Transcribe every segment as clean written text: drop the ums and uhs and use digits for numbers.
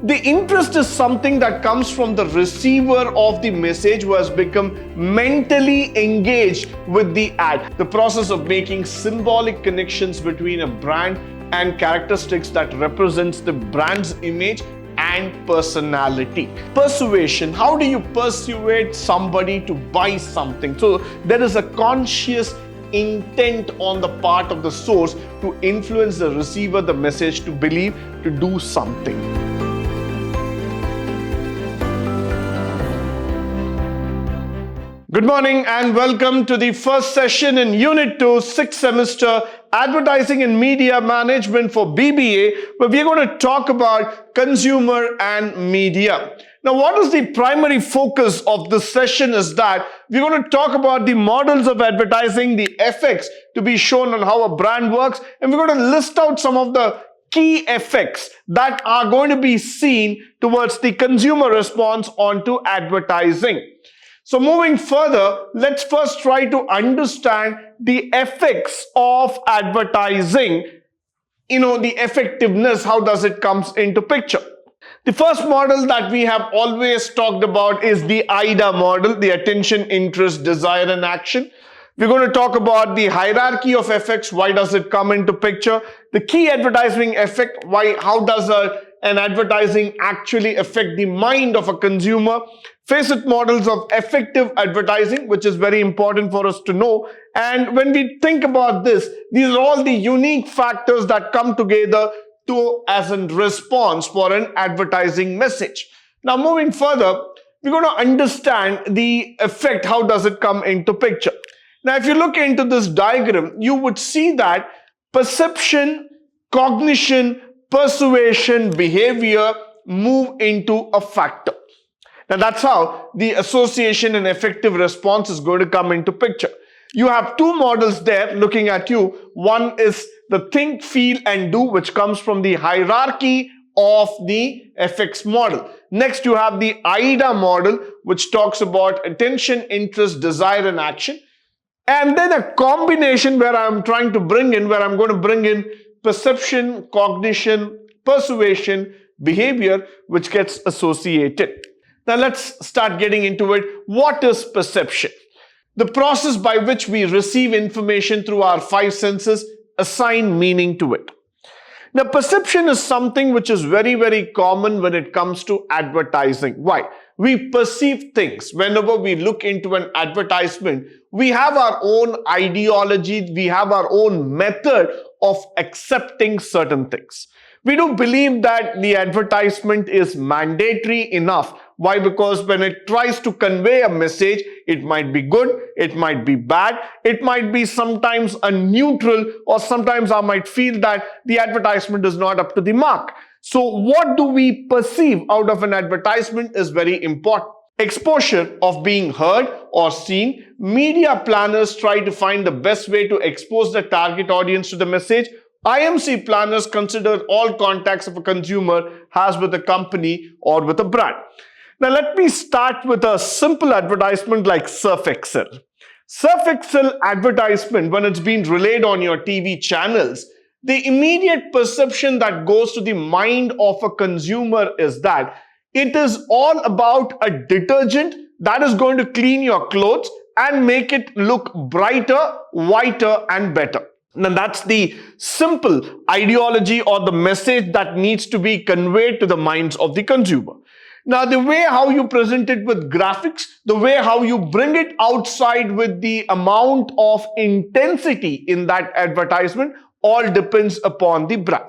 The interest is something that comes from the receiver of the message who has become mentally engaged with the ad. The process of making symbolic connections between a brand and characteristics that represents the brand's image and personality. Persuasion. How do you persuade somebody to buy something? So there is a conscious intent on the part of the source to influence the receiver, the message, to believe, to do something. Good morning and welcome to the first session in Unit 2, 6th semester, Advertising and Media Management for BBA, where we're going to talk about consumer and media. Now, what is the primary focus of this session is that we're going to talk about the models of advertising, the effects to be shown on how a brand works, and we're going to list out some of the key effects that are going to be seen towards the consumer response onto advertising. So moving further, let's first try to understand the effects of advertising, the effectiveness, how does it come into picture. The first model that we have always talked about is the AIDA model, the attention, interest, desire, and action. We're going to talk about the hierarchy of effects, why does it come into picture, the key advertising effect, how does an advertising actually affect the mind of a consumer, facet models of effective advertising, which is very important for us to know. And when we think about this, these are all the unique factors that come together as a response for an advertising message. Now, moving further, we're going to understand the effect, how does it come into picture. Now, if you look into this diagram, you would see that perception, cognition, persuasion, behavior move into a factor. Now, that's how the association and effective response is going to come into picture. You have two models there looking at you. One is the think, feel, and do, which comes from the hierarchy of the effects model. Next, you have the AIDA model, which talks about attention, interest, desire, and action. And then a combination where I'm going to bring in perception, cognition, persuasion, behavior, which gets associated. Now let's start getting into it. What is perception? The process by which we receive information through our five senses, assign meaning to it. Now, perception is something which is very, very common when it comes to advertising. Why? We perceive things. Whenever we look into an advertisement, we have our own ideology, we have our own method of accepting certain things. We do believe that the advertisement is mandatory enough. Why? Because when it tries to convey a message, it might be good, it might be bad, it might be sometimes a neutral, or sometimes I might feel that the advertisement is not up to the mark. So what do we perceive out of an advertisement is very important. Exposure of being heard or seen. Media planners try to find the best way to expose the target audience to the message. IMC planners consider all contacts of a consumer has with a company or with a brand. Now let me start with a simple advertisement like Surf Excel. Surf Excel advertisement, when it's been relayed on your TV channels, the immediate perception that goes to the mind of a consumer is that it is all about a detergent that is going to clean your clothes and make it look brighter, whiter, and better. Now that's the simple ideology or the message that needs to be conveyed to the minds of the consumer. Now, the way how you present it with graphics, the way how you bring it outside with the amount of intensity in that advertisement all depends upon the brand.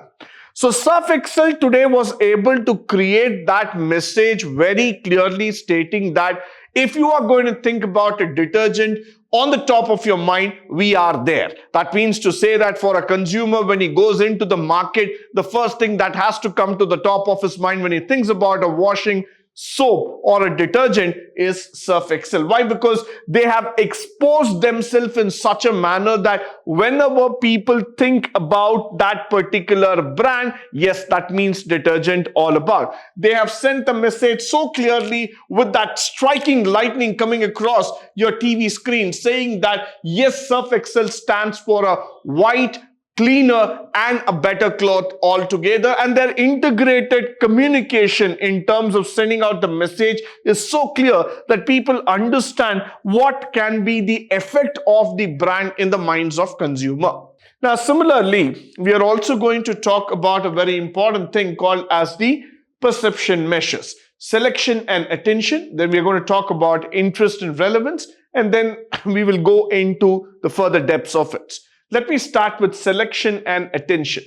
So Surf Excel today was able to create that message very clearly, stating that if you are going to think about a detergent on the top of your mind, we are there. That means to say that for a consumer, when he goes into the market, the first thing that has to come to the top of his mind when he thinks about a washing soap or a detergent is Surf Excel. Why? Because they have exposed themselves in such a manner that whenever people think about that particular brand, yes, that means detergent all about. They have sent a message so clearly with that striking lightning coming across your TV screen saying that yes, Surf Excel stands for a white, cleaner, and a better cloth altogether. And their integrated communication in terms of sending out the message is so clear that people understand what can be the effect of the brand in the minds of consumer. Now, similarly, we are also going to talk about a very important thing called as the perception measures. Selection and attention. Then we are going to talk about interest and relevance. And then we will go into the further depths of it. Let me start with selection and attention.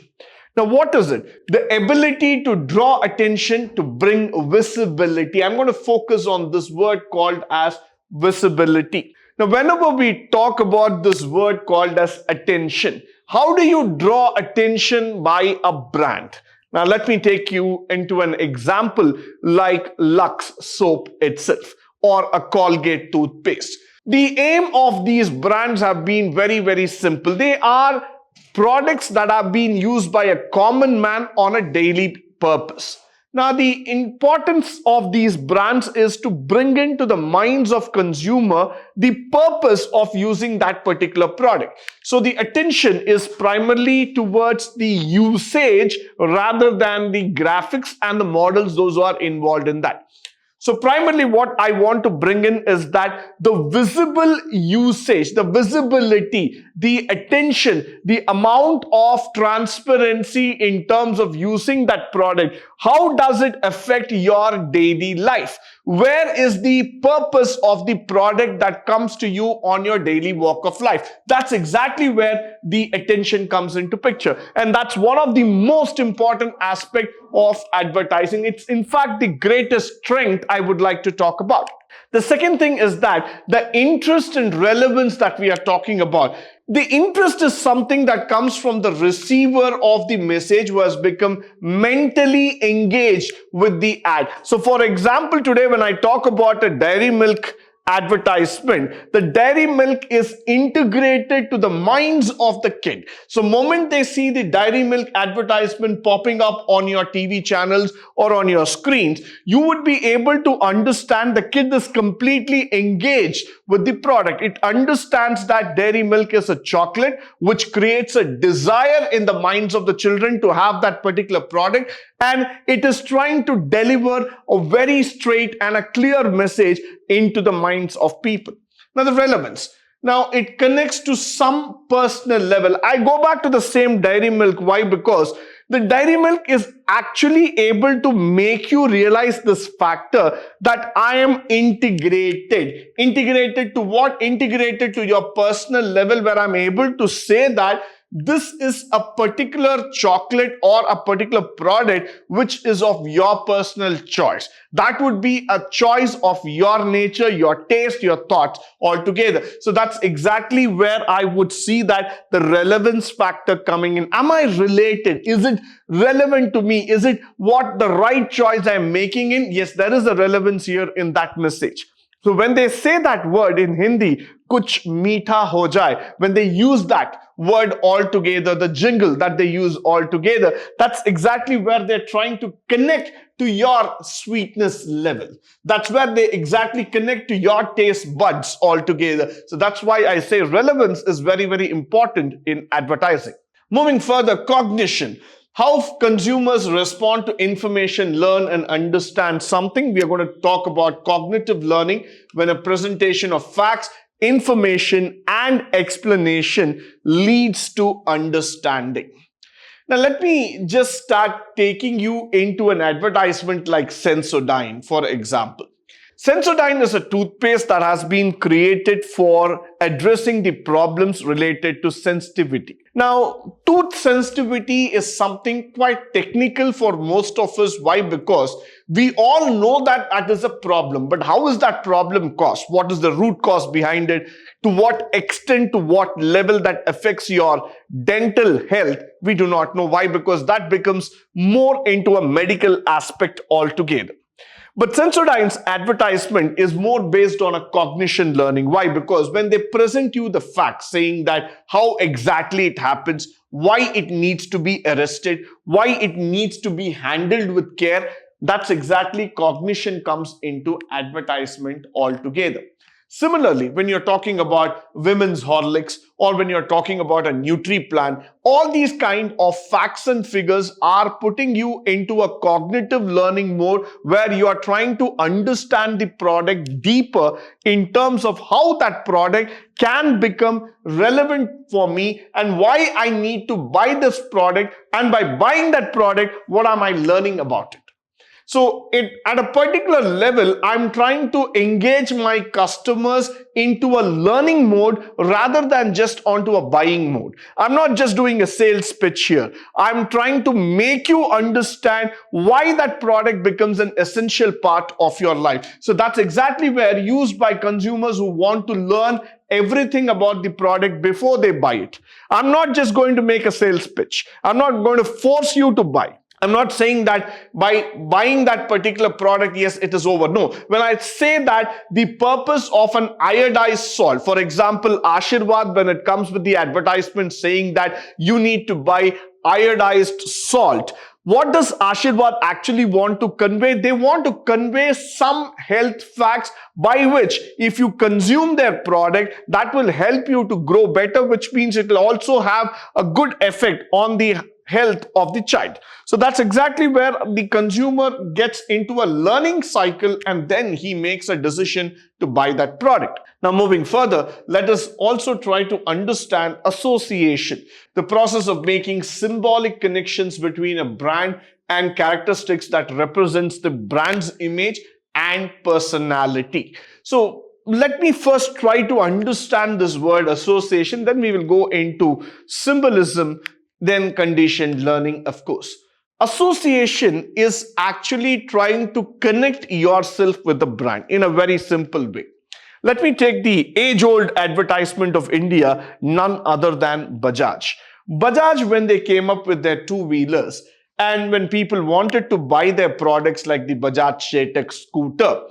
Now, what is it? The ability to draw attention, to bring visibility. I'm going to focus on this word called as visibility. Now, whenever we talk about this word called as attention, how do you draw attention by a brand? Now, let me take you into an example like Lux soap itself or a Colgate toothpaste. The aim of these brands have been very, very simple. They are products that are being used by a common man on a daily purpose. Now, the importance of these brands is to bring into the minds of consumer the purpose of using that particular product. So the attention is primarily towards the usage rather than the graphics and the models those who are involved in that. So primarily what I want to bring in is that the visible usage, the visibility, the attention, the amount of transparency in terms of using that product, how does it affect your daily life? Where is the purpose of the product that comes to you on your daily walk of life? That's exactly where the attention comes into picture. And that's one of the most important aspects of advertising. It's in fact the greatest strength I would like to talk about. The second thing is that the interest and relevance that we are talking about. The interest is something that comes from the receiver of the message who has become mentally engaged with the ad. So for example, today when I talk about a dairy milk advertisement, the dairy milk is integrated to the minds of the kid. So moment they see the dairy milk advertisement popping up on your TV channels or on your screens, you would be able to understand the kid is completely engaged with the product. It understands that dairy milk is a chocolate, which creates a desire in the minds of the children to have that particular product, and it is trying to deliver a very straight and a clear message into the minds of people. Now, the relevance. Now, it connects to some personal level. I go back to the same dairy milk. Why? Because the dairy milk is actually able to make you realize this factor that I am integrated. Integrated to what? Integrated to your personal level, where I'm able to say that this is a particular chocolate or a particular product which is of your personal choice. That would be a choice of your nature, your taste, your thoughts altogether. So that's exactly where I would see that the relevance factor coming in. Am I related? Is it relevant to me? Is it what the right choice I'm making in? Yes, there is a relevance here in that message. So when they say that word in Hindi, kuch meetha ho jaye, when they use that word altogether, the jingle that they use altogether, that's exactly where they're trying to connect to your sweetness level. That's where they exactly connect to your taste buds altogether. So that's why I say relevance is very, very important in advertising. Moving further, cognition. How consumers respond to information, learn and understand something. We are going to talk about cognitive learning when a presentation of facts, information and explanation leads to understanding. Now, let me just start taking you into an advertisement like Sensodyne, for example. Sensodyne is a toothpaste that has been created for addressing the problems related to sensitivity. Now, tooth sensitivity is something quite technical for most of us. Why? Because we all know that that is a problem. But how is that problem caused? What is the root cause behind it? To what extent, to what level that affects your dental health? We do not know. Why? Because that becomes more into a medical aspect altogether. But Sensodyne's advertisement is more based on a cognition learning. Why? Because when they present you the facts, saying that how exactly it happens, why it needs to be arrested, why it needs to be handled with care, that's exactly cognition comes into advertisement altogether. Similarly, when you're talking about women's Horlicks or when you're talking about a Nutri-Plan, all these kind of facts and figures are putting you into a cognitive learning mode where you are trying to understand the product deeper in terms of how that product can become relevant for me and why I need to buy this product, and by buying that product, what am I learning about it? So at a particular level, I'm trying to engage my customers into a learning mode rather than just onto a buying mode. I'm not just doing a sales pitch here. I'm trying to make you understand why that product becomes an essential part of your life. So that's exactly where used by consumers who want to learn everything about the product before they buy it. I'm not just going to make a sales pitch. I'm not going to force you to buy. I'm not saying that by buying that particular product, yes, it is over. No. When I say that the purpose of an iodized salt, for example, Ashirwad, when it comes with the advertisement saying that you need to buy iodized salt, what does Ashirwad actually want to convey? They want to convey some health facts by which if you consume their product, that will help you to grow better, which means it will also have a good effect on the health of the child. So that's exactly where the consumer gets into a learning cycle and then he makes a decision to buy that product. Now, moving further, let us also try to understand association, the process of making symbolic connections between a brand and characteristics that represents the brand's image and personality. So let me first try to understand this word association, then we will go into symbolism, then conditioned learning, of course. Association is actually trying to connect yourself with the brand in a very simple way. Let me take the age-old advertisement of India, none other than Bajaj. Bajaj, when they came up with their two-wheelers, and when people wanted to buy their products like the Bajaj Chetak scooter,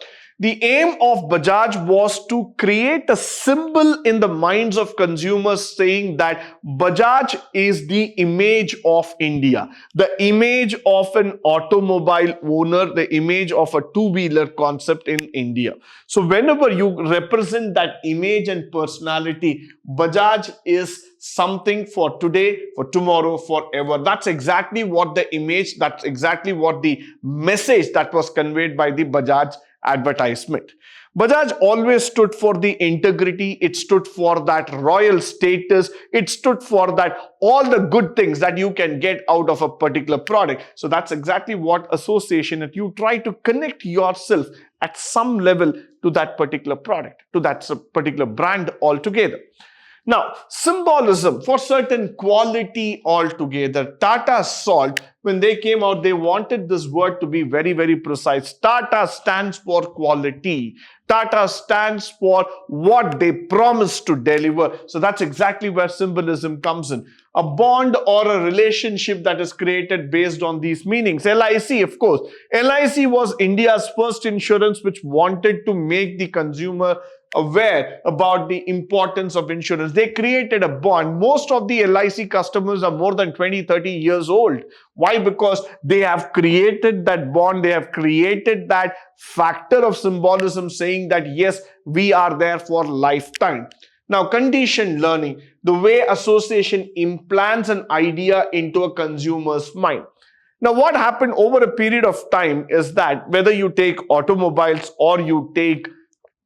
the aim of Bajaj was to create a symbol in the minds of consumers saying that Bajaj is the image of India, the image of an automobile owner, the image of a two-wheeler concept in India. So whenever you represent that image and personality, Bajaj is something for today, for tomorrow, forever. That's exactly what the image, that's exactly what the message that was conveyed by the Bajaj advertisement. Bajaj always stood for the integrity, it stood for that royal status, it stood for that all the good things that you can get out of a particular product. So that's exactly what association, that you try to connect yourself at some level to that particular product, to that particular brand altogether. Now, symbolism for certain quality altogether. Tata Salt, when they came out, they wanted this word to be very, very precise. Tata stands for quality. Tata stands for what they promise to deliver. So that's exactly where symbolism comes in. A bond or a relationship that is created based on these meanings. LIC, of course. LIC was India's first insurance which wanted to make the consumer aware about the importance of insurance. They created a bond. Most of the LIC customers are more than 20-30 years old. Why? Because they have created that bond. They have created that factor of symbolism saying that yes, we are there for lifetime. Now, conditioned learning, the way association implants an idea into a consumer's mind. Now, what happened over a period of time is that whether you take automobiles or you take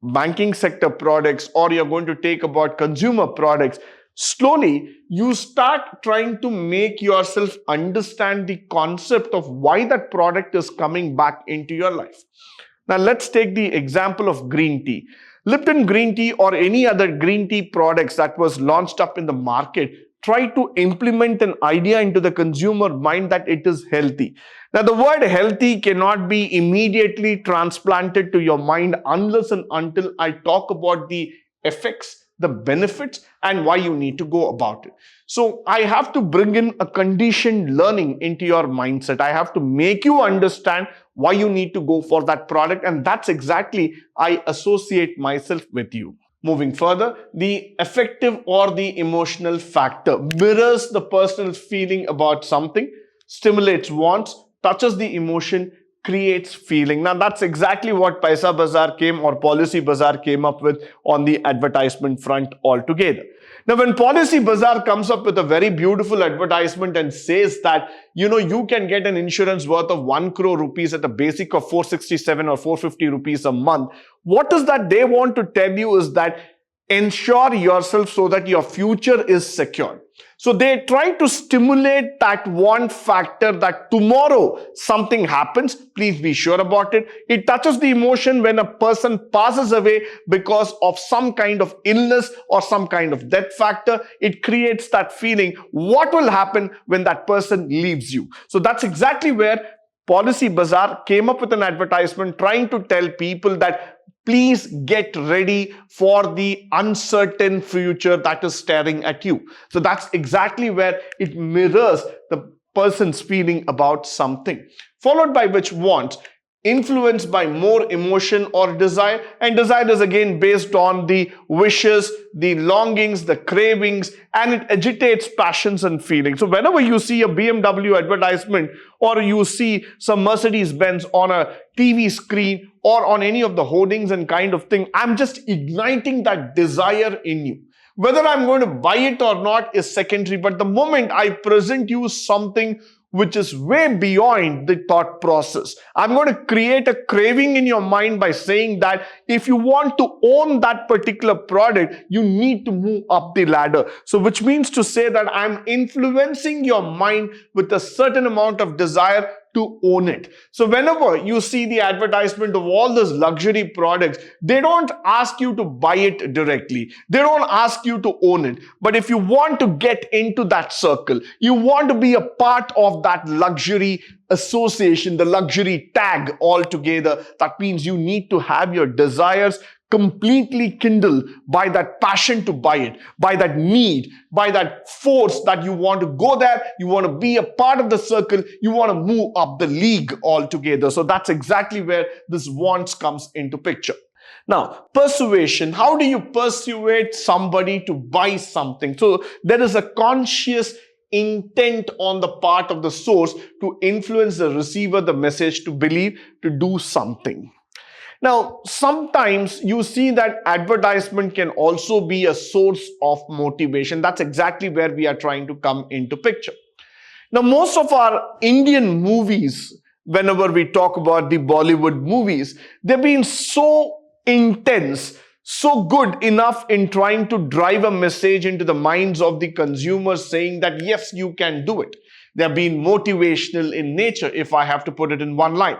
banking sector products or you're going to take about consumer products, slowly you start trying to make yourself understand the concept of why that product is coming back into your life. Now, let's take the example of green tea. Lipton green tea or any other green tea products that was launched up in the market try to implement an idea into the consumer mind that it is healthy. Now, the word healthy cannot be immediately transplanted to your mind unless and until I talk about the effects, the benefits, and why you need to go about it. So I have to bring in a conditioned learning into your mindset. I have to make you understand why you need to go for that product, and that's exactly I associate myself with you. Moving further, the affective or the emotional factor mirrors the personal feeling about something, stimulates wants, touches the emotion, creates feeling. Now that's exactly what Paisa Bazaar came or Policy Bazaar came up with on the advertisement front altogether. Now when Policy Bazaar comes up with a very beautiful advertisement and says that, you can get an insurance worth of 1 crore rupees at a basic of 467 or 450 rupees a month, what is that they want to tell you is that ensure yourself so that your future is secure. So they try to stimulate that want factor that tomorrow something happens, please be sure about it. It touches the emotion when a person passes away because of some kind of illness or some kind of death factor. It creates that feeling, what will happen when that person leaves you? So that's exactly where Policy Bazaar came up with an advertisement trying to tell people that please get ready for the uncertain future that is staring at you. So that's exactly where it mirrors the person's feeling about something. Followed by which wants, influenced by more emotion or desire, and desire is again based on the wishes, the longings, the cravings, and it agitates passions and feelings. So whenever you see a BMW advertisement or you see some Mercedes-Benz on a TV screen or on any of the hoardings and kind of thing, I'm just igniting that desire in you. Whether I'm going to buy it or not is secondary, but the moment I present you something which is way beyond the thought process, I'm going to create a craving in your mind by saying that if you want to own that particular product, you need to move up the ladder. So which means to say that I'm influencing your mind with a certain amount of desire to own it. So whenever you see the advertisement of all those luxury products, they don't ask you to buy it directly. They don't ask you to own it. But if you want to get into that circle, you want to be a part of that luxury association, the luxury tag altogether, that means you need to have your desires completely kindled by that passion to buy it, by that need, by that force that you want to go there, you want to be a part of the circle, you want to move up the league altogether. So that's exactly where this wants comes into picture. Now, persuasion. How do you persuade somebody to buy something? So there is a conscious intent on the part of the source to influence the receiver, the message, to believe, to do something. Now, sometimes you see that advertisement can also be a source of motivation. That's exactly where we are trying to come into picture. Now, most of our Indian movies, whenever we talk about the Bollywood movies, they've been so intense, so good enough in trying to drive a message into the minds of the consumers saying that yes, you can do it. They've been motivational in nature, if I have to put it in one line.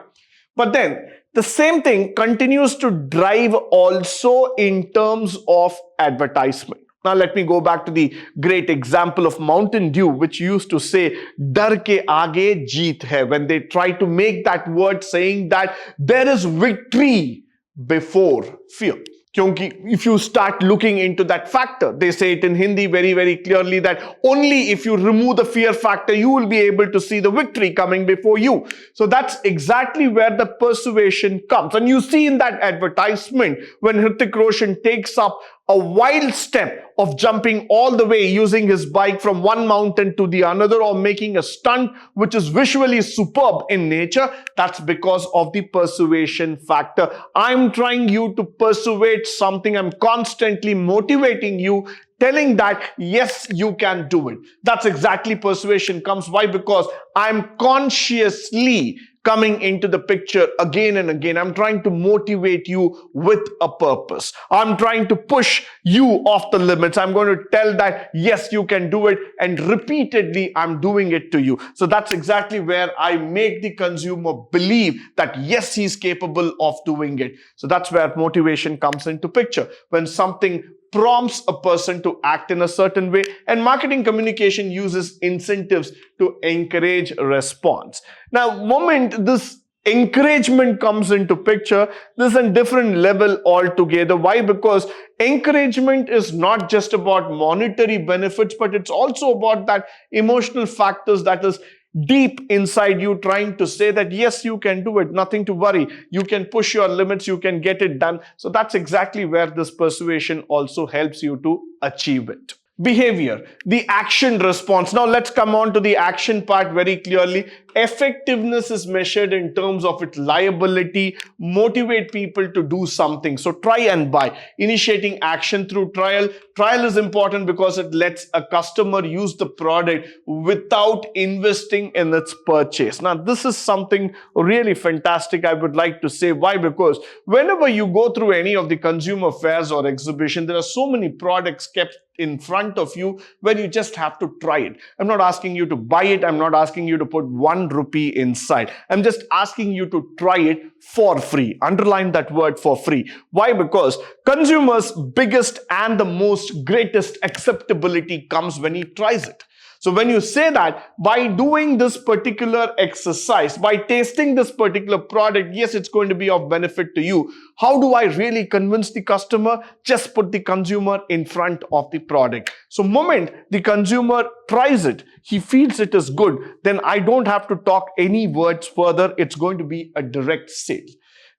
But then the same thing continues to drive also in terms of advertisement. Now let me go back to the great example of Mountain Dew, which used to say, "Dar ke aage jeet hai," when they try to make that word saying that there is victory before fear. Kyunki if you start looking into that factor, they say it in Hindi very, very clearly that only if you remove the fear factor, you will be able to see the victory coming before you. So that's exactly where the persuasion comes. And you see in that advertisement when Hrithik Roshan takes up a wild step of jumping all the way using his bike from one mountain to the another, or making a stunt which is visually superb in nature, that's because of the persuasion factor. I'm trying you to persuade something. I'm constantly motivating you, telling that yes, you can do it. That's exactly persuasion comes. Why? Because I'm consciously coming into the picture again and again. I'm trying to motivate you with a purpose. I'm trying to push you off the limits. I'm going to tell that yes, you can do it, and repeatedly I'm doing it to you. So that's exactly where I make the consumer believe that yes, he's capable of doing it. So that's where motivation comes into picture. When something prompts a person to act in a certain way, and marketing communication uses incentives to encourage a response. Now, moment this encouragement comes into picture, this is a different level altogether. Why? Because encouragement is not just about monetary benefits, but it's also about that emotional factors that is deep inside you, trying to say that yes, you can do it, nothing to worry, you can push your limits, you can get it done. So that's exactly where this persuasion also helps you to achieve it. Behavior, the action response. Now let's come on to the action part very clearly. Effectiveness is measured in terms of its liability, motivate people to do something. So try and buy. Initiating action through trial. Trial is important because it lets a customer use the product without investing in its purchase. Now, this is something really fantastic, I would like to say. Why? Because whenever you go through any of the consumer fairs or exhibition, there are so many products kept in front of you where you just have to try it. I'm not asking you to buy it. I'm not asking you to put 1 rupee inside. I'm just asking you to try it for free. Underline that word, for free. Why? Because consumers' biggest and the most greatest acceptability comes when he tries it. So when you say that by doing this particular exercise, by tasting this particular product, yes, it's going to be of benefit to you. How do I really convince the customer? Just put the consumer in front of the product. So moment the consumer tries it, he feels it is good, then I don't have to talk any words further. It's going to be a direct sale.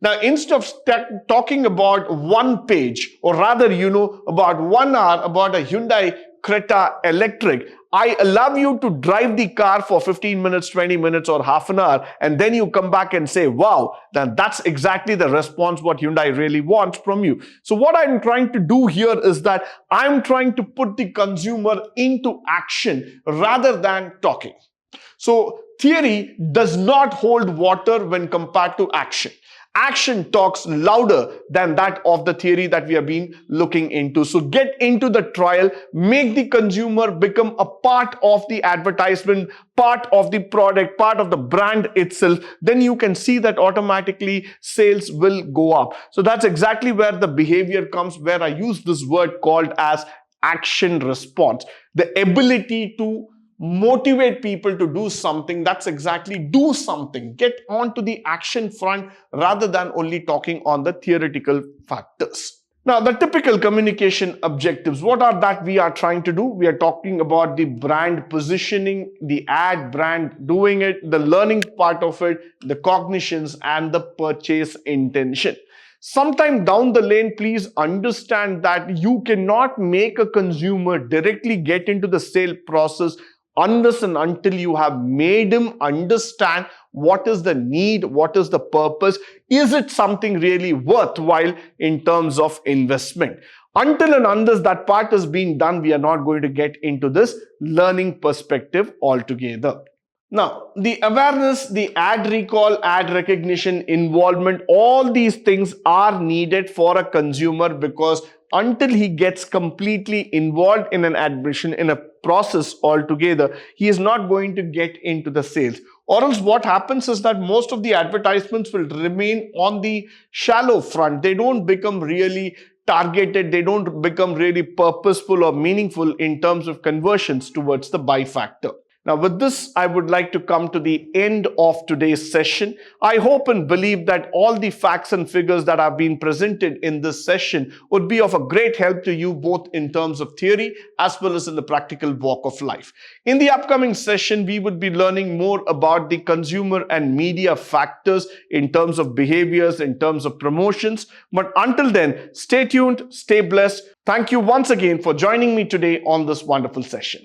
Now, instead of talking about one page, or rather, about 1 hour about a Hyundai Creta electric, I allow you to drive the car for 15 minutes, 20 minutes, or half an hour, and then you come back and say, wow, then that's exactly the response what Hyundai really wants from you. So what I'm trying to do here is that I'm trying to put the consumer into action rather than talking. So theory does not hold water when compared to action. Action talks louder than that of the theory that we have been looking into. So get into the trial, make the consumer become a part of the advertisement, part of the product, part of the brand itself. Then you can see that automatically sales will go up. So that's exactly where the behavior comes, where I use this word called as action response. The ability to motivate people to do something. That's exactly do something. Get onto the action front rather than only talking on the theoretical factors. Now, the typical communication objectives, what are that we are trying to do? We are talking about the brand positioning, the ad brand doing it, the learning part of it, the cognitions, and the purchase intention. Sometime down the lane, please understand that you cannot make a consumer directly get into the sale process unless and until you have made him understand what is the need, what is the purpose, is it something really worthwhile in terms of investment. Until and unless that part is being done, we are not going to get into this learning perspective altogether. Now, the awareness, the ad recall, ad recognition, involvement, all these things are needed for a consumer, because until he gets completely involved in an admission, in a process altogether, he is not going to get into the sales. Or else what happens is that most of the advertisements will remain on the shallow front. They don't become really targeted. They don't become really purposeful or meaningful in terms of conversions towards the buy factor. Now, with this, I would like to come to the end of today's session. I hope and believe that all the facts and figures that have been presented in this session would be of a great help to you, both in terms of theory as well as in the practical walk of life. In the upcoming session, we would be learning more about the consumer and media factors in terms of behaviors, in terms of promotions. But until then, stay tuned, stay blessed. Thank you once again for joining me today on this wonderful session.